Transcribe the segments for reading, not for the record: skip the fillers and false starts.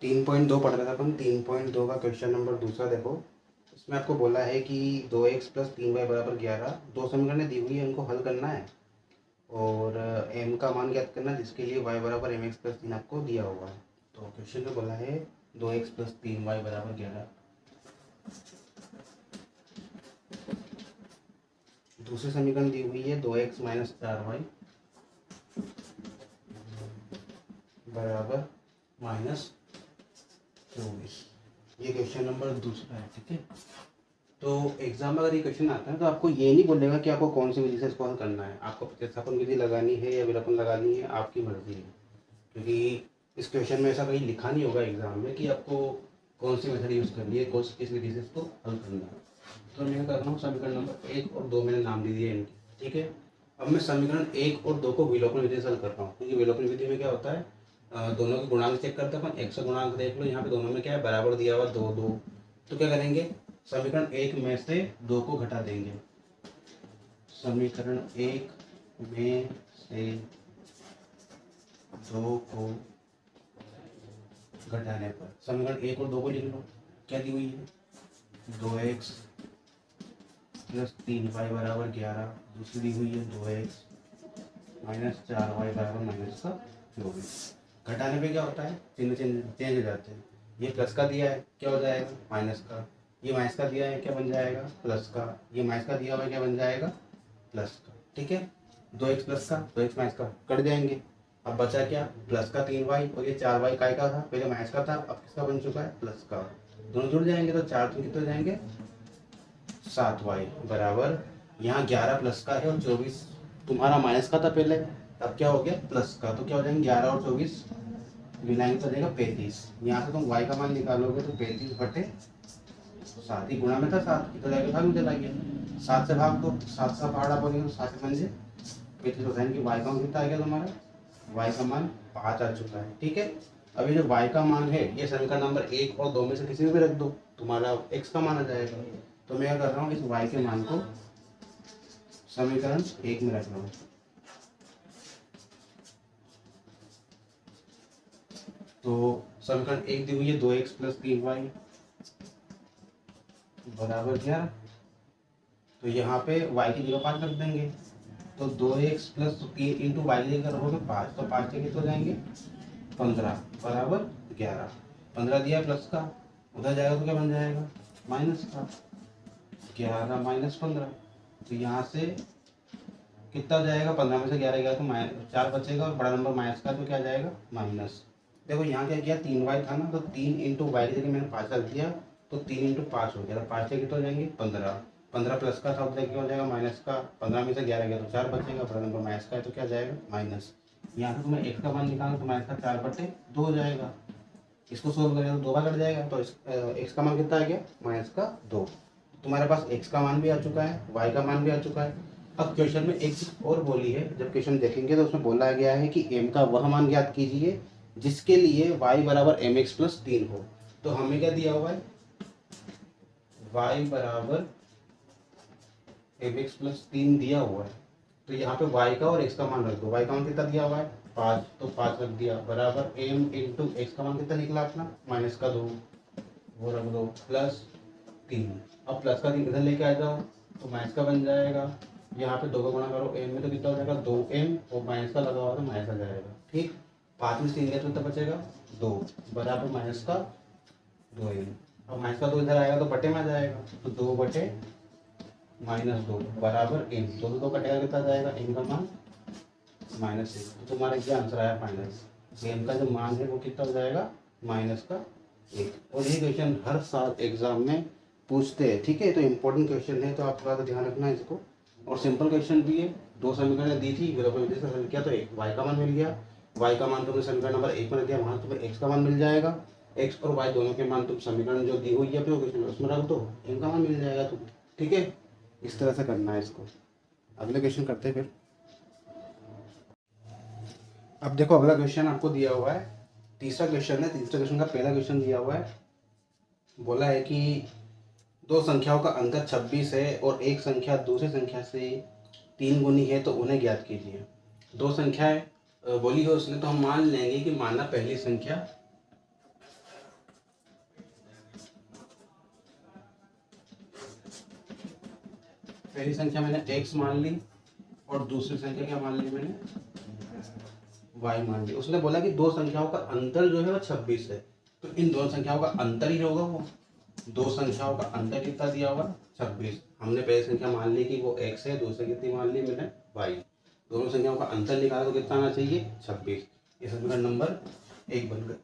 3.2 पढ़ रहे थे अपन। 3.2 का क्वेश्चन नंबर दूसरा देखो। इसमें आपको बोला है कि 2x प्लस 3y बराबर 11 दो समीकरणें दी हुई है, उनको हल करना है और m का मान ज्ञात करना है, जिसके लिए y बराबर mx प्लस 3 आपको दिया हुआ है। तो क्वेश्चन में बोला है 2x प्लस 3y बराबर 11। दूसरी समीकरण दी हुई है 2x माइनस 4y बराबर माइनस 24। ये क्वेश्चन नंबर दूसरा है, ठीक है। तो एग्जाम में अगर ये क्वेश्चन आता है तो आपको ये नहीं बोलेगा कि आपको कौन सी विधि से इसको हल करना है, आपको प्रतिस्थापन विधि लगानी है या विलोपन लगानी है, आपकी मर्जी है। क्योंकि इस क्वेश्चन में ऐसा कहीं लिखा नहीं होगा एग्जाम में कि आपको कौन सी मेथड यूज़ करनी है, कौन सी किस विधि से इसको हल करना है। तो मैं कर रहा हूँ समीकरण नंबर 1 और 2 मैंने नाम दे दिए इनके, ठीक है। अब मैं समीकरण 1 और 2 को विलोपन विधि से हल कर रहा हूँ, क्योंकि विलोपन विधि में क्या होता है, दोनों के गुणांक चेक करते हैं अपन। x का गुणांक देख लो, यहाँ पे दोनों में क्या है, बराबर दिया हुआ 2 2। तो क्या करेंगे, समीकरण 1 में से 2 को घटा देंगे। समीकरण 1 में से 2 को घटाने पर समीकरण 1 और 2 को लिख लो। क्या दी हुई है, 2x प्लस 3y बराबर 11। दूसरी दी हुई है 2x माइनस 4y बराबर माइनस का 24। घटाने पे क्या होता है, चिन्ह चेंज हो जाते हैं। ये प्लस का दिया है, क्या हो जाएगा, माइनस का। ये माइनस का दिया है, क्या बन जाएगा, प्लस का। ये माइनस का दिया हुआ है, क्या बन जाएगा, प्लस का, ठीक है। 2x प्लस का 2x माइनस का कट जाएंगे। अब बचा क्या, प्लस का 3y और ये 4y काय का था, पहले माइनस का था, अब किसका बन चुका है, प्लस का। दोनों जुड़ जाएंगे तो 4 3 कितने जाएंगे, 7y बराबर, यहाँ 11 प्लस का है और 24 तुम्हारा माइनस का था पहले, अब क्या हो गया, प्लस का। तो क्या हो जाएंगे, 11 और 24 मिलाएंगे तो देगा 35। यहाँ से तुम y का मान निकालोगे तो 35 बटे 7 ही गुणा में था 7, कितना जाएगा, भाग में चला गया। 7 से भाग दो, 7 से भाड़ा पड़ेगा तो 7 से मंजे 35 हो जाएंगे। y का मान कितना आ गया तुम्हारा, y का मान 5 आ चुका है, ठीक है। अभी जो y का मान है ये समीकरण नंबर 1 और 2 में से किसी में भी रख दो, तुम्हारा x का मान आ जाएगा। तो मैं क्या कर रहा हूँ, इस y के मान को समीकरण 1 में रख रहा हूँ। तो समीकरण 1 दी हुई है 2x प्लस 3y बराबर 11। तो यहाँ पे y की जगह 5 रख देंगे। तो 2x प्लस 3 इंटू वाई की जगह रखोगे 5, तो 5 के कितने हो जाएंगे, 15 बराबर 11। 15 दिया प्लस का, उधर जाएगा तो क्या बन जाएगा, माइनस का। 11 माइनस 15, तो यहाँ से कितना हो जाएगा, 15 में से 11 गया तो 4 बचेगा और बड़ा नंबर माइनस का, तो क्या जाएगा, माइनस। देखो यहाँ क्या किया, 3y था ना, तो 3 इंटू वाई की जगह मैंने 5 रख दिया, तो 3 इंटू 5 हो गया। तो 5 के कितने हो जाएंगे, 15। 15 प्लस का था, उधर क्या हो जाएगा, माइनस का। 15 में से 11 गया तो 4 बचेगा, बड़ा नंबर माइनस का है, तो क्या जाएगा, माइनस। यहाँ से तुम्हें x का मान निकालना, तो माइनस का 4 बटे 2 हो जाएगा। इसको सोल्व करेगा तो 2 बार कट जाएगा, तो x का मान कितना आ गया, माइनस का 2। तुम्हारे पास x का मान भी आ चुका है, y का मान भी आ चुका है। अब क्वेश्चन में एक चीज और बोली है, जब क्वेश्चन देखेंगे तो उसमें बोला गया है कि m का वह मान ज्ञात कीजिए जिसके लिए y बराबर mx प्लस 3 हो। तो हमें क्या दिया हुआ है, y बराबर mx प्लस 3 दिया हुआ है। तो यहाँ पे y का और x का मान रख दो। y का मान कितना दिया हुआ है, 5, तो 5 रख दिया बराबर m इंटू x का मान कितना निकला अपना, माइनस का 2, वो रख दो, प्लस 3। अब प्लस का 3 इधर लेके आ जाओ तो माइनस का बन जाएगा। यहाँ पे 2 का गुणा करो m में तो कितना हो जाएगा, 2m, और माइनस का लगा हुआ तो माइनस आ जाएगा, ठीक। 5 में 3 गया तो कितना बचेगा, 2 बराबर माइनस का 2m। अब माइनस का 2 इधर आएगा तो बटे में आ जाएगा, तो 2 बटे माइनस 2 बराबर m। 2 2 कटेगा कितना जाएगा, m का मान -1। तो तुम्हारा क्या आंसर आया, माइनस। m का जो मान है वो कितना हो जाएगा, माइनस का 1। और ये क्वेश्चन हर साल एग्जाम में पूछते हैं, ठीक है। तो इम्पोर्टेंट क्वेश्चन है, तो आप थोड़ा सा ध्यान रखना है इसको। और सिंपल क्वेश्चन भी है, 2 समीकरण दी थी, विलोपन विधि से हल किया तो एक y का मान मिल गया। y का मान तुमने समीकरण नंबर 1 में रख दिया, वहाँ तुम्हें x का मान मिल जाएगा। x और y दोनों के मान तुम समीकरण जो दी हुई है अपने क्वेश्चन में उसमें रख दो, m का मान मिल जाएगा तुम, ठीक है। इस तरह से करना है इसको। अगले क्वेश्चन करते हैं फिर। अब देखो अगला क्वेश्चन आपको दिया हुआ है, तीसरा क्वेश्चन है। तीसरे क्वेश्चन का पहला क्वेश्चन दिया हुआ है, बोला है कि दो संख्याओं का अंतर 26 है और एक संख्या दूसरी संख्या से 3 गुनी है, तो उन्हें ज्ञात कीजिए। दो संख्याएं बोली है उसने, तो हम मान लेंगे कि माना पहली संख्या पहली संख्या मैंने x मान ली और दूसरी संख्या क्या मान ली मैंने, y मान ली। उसने बोला कि दो संख्याओं का अंतर जो है वो 26 है, तो इन दोनों संख्याओं का अंतर ही होगा वो। दो संख्याओं का अंतर कितना दिया हुआ, 26। हमने पहली संख्या मान ली कि वो x है, दूसरी कितनी मान ली मैंने, y। दोनों संख्याओं का अंतर निकाला तो कितना आना चाहिए, 26। ये समीकरण नंबर 1 बन गया।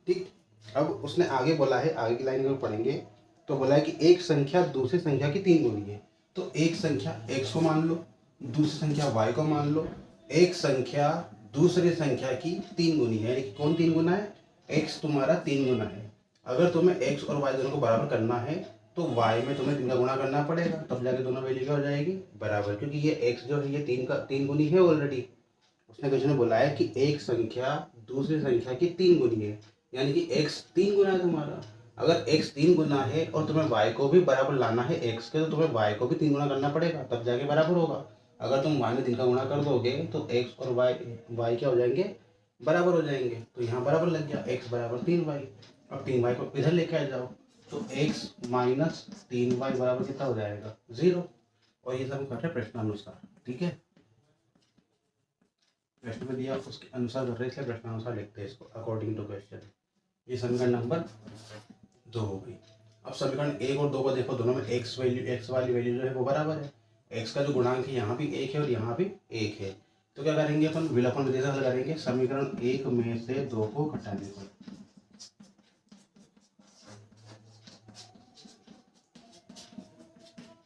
ठीक, अब उसने आगे बोला है, आगे की लाइन में पढ़ेंगे तो बोला है कि एक संख्या दूसरी संख्या की 3 गुनी है। तो एक संख्या x को मान लो, दूसरी संख्या y को मान लो। एक संख्या दूसरी संख्या की 3 गुनी है, यानी कि कौन 3 गुना है, x तुम्हारा 3 गुना है। अगर तुम्हें x और y दोनों को बराबर करना है तो y में तुम्हें 3 का गुणा करना पड़ेगा, तब जाके दोनों वैल्यू क्या हो जाएगी, बराबर, क्योंकि ये x जो है ये 3 गुनी है ऑलरेडी। उसने क्वेश्चन में बोला है कि एक संख्या दूसरी संख्या की 3 गुनी है, यानी कि x 3 गुना है तुम्हारा। अगर x 3 गुना है और तुम्हें y को भी बराबर लाना है x के, तो तुम्हें y को भी 3 गुना करना पड़ेगा, तब जाके बराबर होगा। अगर तुम y में 3 का गुणा कर दोगे तो x और y क्या हो जाएंगे, बराबर हो जाएंगे। तो यहाँ बराबर लग गया, x बराबर 3y। अब 3y को इधर लेके आ जाओ तो x माइनस 3y बराबर कितना हो जाएगा, 0। और ये सब कर रहे प्रश्नानुसार, ठीक है, प्रश्न में दिया उसके अनुसार कर रहे, इसलिए प्रश्नानुसार लिखते हैं इसको, अकॉर्डिंग टू क्वेश्चन। ये समीकरण नंबर 2 हो गई। अब समीकरण 1 और 2 को देखो, दोनों में x वाली वैल्यू जो है वो बराबर है। x का जो गुणांक है यहाँ भी 1 है और यहाँ भी 1 है, तो क्या करेंगे अपन, विलोपन विधि से हल करेंगे। समीकरण 1 में से 2 को घटाने को,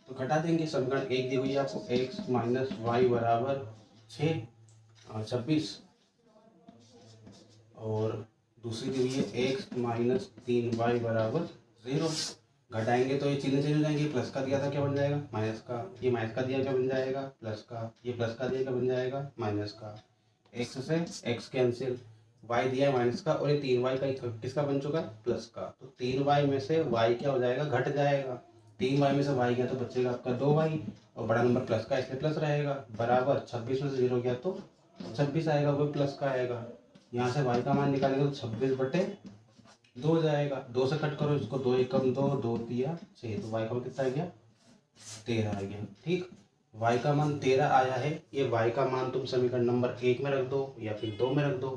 तो घटा देंगे। समीकरण 1 दी हुई है आपको, x माइनस वाई बराबर 26, और दूसरी दी हुई है x माइनस 3y बराबर 0। घटाएंगे तो ये चिन्ह चेंज हो जाएंगे, प्लस का दिया था क्या बन जाएगा, माइनस का। ये माइनस का दिया क्या बन जाएगा, प्लस का। ये प्लस का दिया क्या बन जाएगा, माइनस का। x से x कैंसिल, y दिया है माइनस का, और ये 3y का किसका बन चुका, प्लस का। तो 3y में से y क्या हो जाएगा, घट जाएगा। 3y में से y गया तो बचेगा आपका 2y, और बड़ा नंबर प्लस का इसलिए प्लस रहेगा, बराबर 26 में से 0 गया तो 26 आएगा, वो प्लस का आएगा। यहाँ से y का मान निकालेंगे तो 26/2 हो जाएगा। 2 से कट करो इसको, 2 एकम 2, 2 तिया 6, तो y का मान कितना आ गया, 13 आ गया। ठीक, y का मान 13 आया है। ये y का मान तुम समीकरण नंबर 1 में रख दो या फिर 2 में रख दो,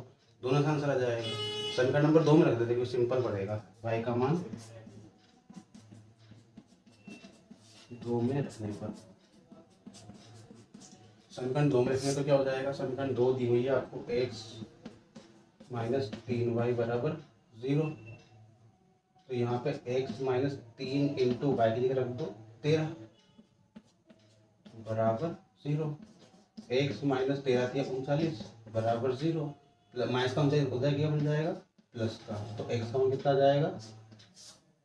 दोनों का आंसर आ जाएगा। समीकरण नंबर 2 में रख देते, सिंपल पड़ेगा। y का मान 2 में रखने पर, समीकरण 2 में रखने तो क्या हो जाएगा, समीकरण 2 दी हुई है आपको, x माइनस 3y बराबर 0। तो यहाँ पे x माइनस 3 इंटू वाई की जगह रख दो 13 बराबर 0। x माइनस 13 थी 39 बराबर 0। माइनस का उधर क्या बन जाएगा, प्लस का। तो x का मान कितना आ जाएगा,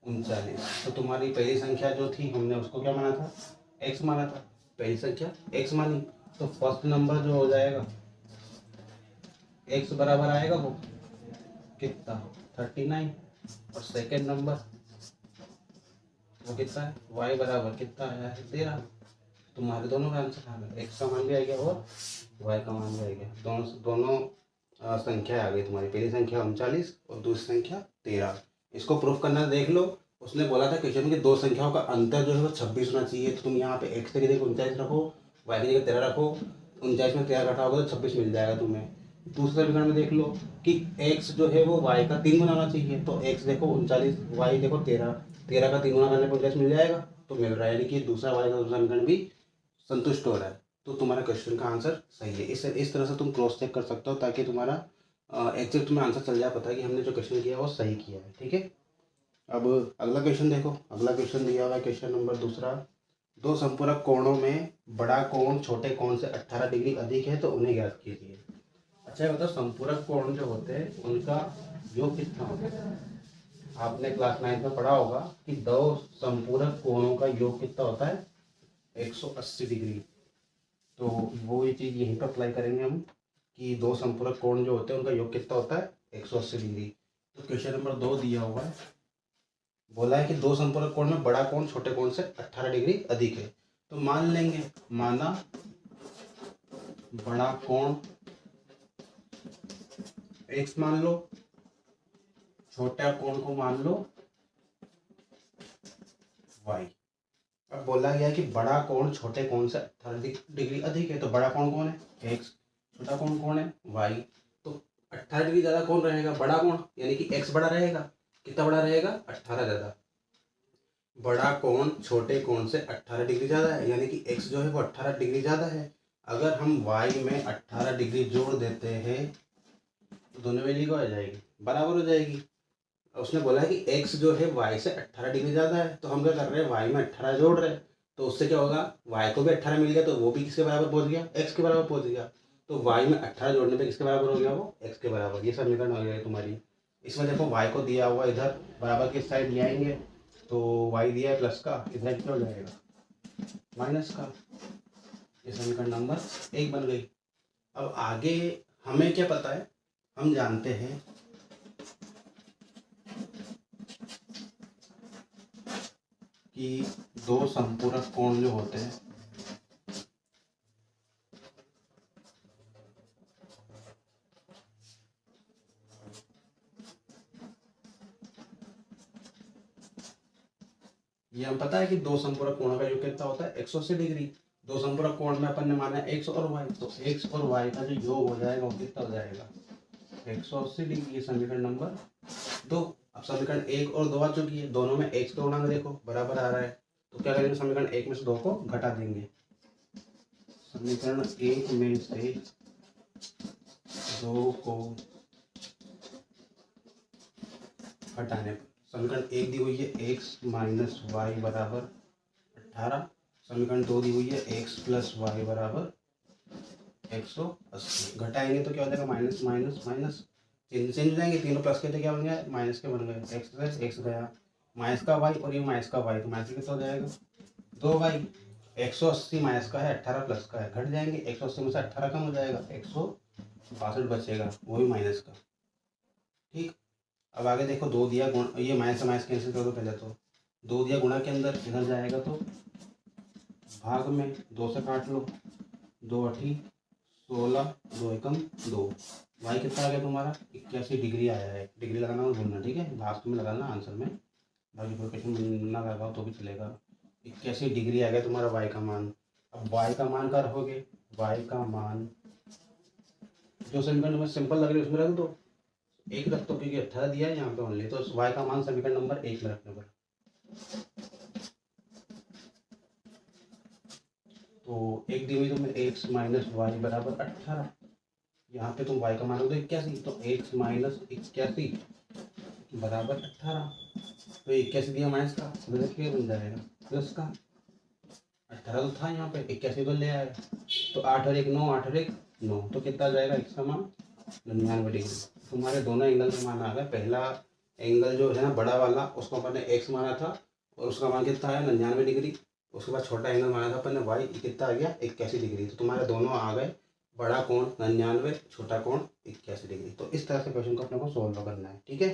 39। तो तुम्हारी पहली संख्या जो थी हमने उसको क्या माना था, x माना था। पहली संख्या x मानी, तो फर्स्ट नंबर जो हो जाएगा x बराबर आएगा वो कितना, 39। और सेकेंड नंबर वो कितना है, y बराबर कितना आया है, 13। तुम्हारे दोनों का आंसर आ गया, x का मान भी आ गया और y का मान भी आ गया। दोनों संख्या आ गई तुम्हारी, पहली संख्या 39 और दूसरी संख्या 13। इसको प्रूफ करना देख लो। उसने बोला था क्वेश्चन में कि दो संख्याओं का अंतर जो है वो 26 होना चाहिए, तो तुम यहाँ पे x की जगह 39 रखो, y की जगह 13 रखो। 39 में 13 घटाओगे तो 26 मिल जाएगा तुम्हें। दूसरे समीकरण में देख लो कि x जो है वो y का 3 गुना होना चाहिए, तो x देखो 39, y देखो 13, 13 का 3 गुना करने पर 39 मिल जाएगा, तो मिल रहा है। यानी कि दूसरा वाले का दूसरा समीकरण भी संतुष्ट हो रहा है, तो तुम्हारा क्वेश्चन का आंसर सही है। इस तरह से तुम क्रॉस चेक कर सकते हो, ताकि तुम्हारा एग्जैक्ट में आंसर चल जाए, पता है कि हमने जो क्वेश्चन किया वो सही किया है। ठीक है, अब अगला क्वेश्चन देखो। अगला क्वेश्चन दिया हुआ है, क्वेश्चन नंबर 2। दो संपूरक कोणों में बड़ा कोण छोटे कोण से 18 डिग्री अधिक है, तो उन्हें ज्ञात कीजिए। अच्छा ये बताओ, संपूरक कोण जो होते हैं उनका योग कितना होता है। आपने क्लास 9 में पढ़ा होगा कि दो संपूरक कोणों का योग कितना होता है, 180 डिग्री। तो वो ये चीज़ यहीं पर अप्लाई करेंगे हम, कि दो संपूरक कोण जो होते हैं उनका योग कितना होता है, 180 डिग्री। तो क्वेश्चन नंबर 2 दिया हुआ है, बोला है कि दो संपूरक कोण में बड़ा कोण छोटे कोण से 18 डिग्री अधिक है। तो मान लेंगे, माना बड़ा कोण x मान लो, छोटा कोण को मान लो y। अब बोला गया कि बड़ा कोण छोटे कोण से 18 डिग्री अधिक है, तो बड़ा कोण कौन है एक्स, छोटा कोण कौन है वाई। तो 18 डिग्री ज़्यादा कौन रहेगा, बड़ा कोण, यानी कि एक्स बड़ा रहेगा। कितना बड़ा रहेगा, 18 ज़्यादा। बड़ा कोण छोटे कोण से 18 डिग्री ज़्यादा है, यानी कि एक्स जो है वो 18 डिग्री ज़्यादा है। अगर हम वाई में 18 डिग्री जोड़ देते हैं तो दोनों वैल्यू क्या हो जाएगी, बराबर हो जाएगी। उसने बोला है कि x जो है y से 18 डिग्री ज़्यादा है, तो हम क्या कर रहे हैं, y में 18 जोड़ रहे हैं। तो उससे क्या होगा, y को भी 18 मिल गया, तो वो भी किसके बराबर पहुंच गया, x के बराबर पहुंच गया। तो y में 18 जोड़ने पे किसके बराबर हो गया, वो x के बराबर। ये समीकरण हो गया तुम्हारी। इसमें देखो y को दिया हुआ इधर बराबर किस साइड ले आएंगे, तो y दिया है प्लस का, इधर क्या हो जाएगा माइनस का। ये समीकरण नंबर 1 बन गई। अब आगे हमें क्या पता है, हम जानते हैं कि दो संपूरक कोण जो होते हैं ये हम पता है कि दो संपूरक कोणों का योग कितना होता है 180 डिग्री। दो संपूरक कोण में अपन ने माना है एक्स और वाई, तो एक्स और वाई का जो योग हो जाएगा वो कितना हो जाएगा 180 डिग्री। ये समीकरण नंबर 2। अब समीकरण 1 और 2 आ चुकी है, दोनों में x का गुणांक देखो बराबर आ रहा है, तो क्या करेंगे, समीकरण 1 में से 2 को घटा देंगे। समीकरण 1 में से 2 को हटाने पर समीकरण 1 दी हुई है x माइनस वाई बराबर 18। समीकरण 2 दी हुई है x प्लस वाई बराबर 180। घटाएंगे तो क्या हो जाएगा, माइनस माइनस माइनस चेंज हो जाएंगे, तीनों प्लस के थे क्या बन गया, माइनस के बन गए। एक्स प्लस एक्स गया, माइनस का वाई और ये माइनस का वाई, तो माइनस कितना हो जाएगा 2 वाई। 180 माइनस का है, 18 प्लस का है, घट जाएंगे। 180 में से 18 कम हो जाएगा, 162 बचेगा, वो भी माइनस का। ठीक, अब आगे देखो, दो दिया गुण, ये माइनस से माइनस कैंसिल कर दो पहले, तो 2 दिया गुणा के अंदर इधर जाएगा, तो भाग में 2 से काट लो, 2 अठी 16, 2 एकम 2। वाई कितना आ गया तुम्हारा 81 डिग्री आया है। डिग्री लगाना और भूलना, ठीक है, भाग में लगाना आंसर में, बाकी कोई क्वेश्चन ना लगाओ तो भी चलेगा। 81 डिग्री आ गया तुम्हारा वाई का मान। अब वाई का मान क्या रखोगे, वाई का मान जो समीकरण नंबर सिंपल लग रही है उसमें रख दो, 1 रख दो, क्योंकि 18 दिया है यहाँ पे ओनली, तो वाई का मान समीकरण नंबर 1 में रखने पर। तो 1 दी हुई तुम्हें x माइनस वाई बराबर 18, यहाँ पे तुम y का मान हो तो 81, तो x माइनस 81 बराबर 18। तो 81 दिया माइनस का, तो क्या बन जाएगा प्लस का। 18 तो था यहाँ पे, 81 तो ले आए, तो 8 और 1 9, 8 और 1 9, तो कितना आ जाएगा x का मान 99 डिग्री। तुम्हारे दोनों एंगल का मान आ गया। पहला एंगल जो है ना बड़ा वाला, उसको अपन ने x माना था और उसका मान कितना आया 99 डिग्री। उसके बाद छोटा एंगल माना था अपन ने y, कितना आ गया 81 डिग्री। तो तुम्हारे दोनों आ गए, बड़ा कोण 99, छोटा कोण 81 डिग्री। तो इस तरह से क्वेश्चन को अपने को सोल्व करना है, ठीक है।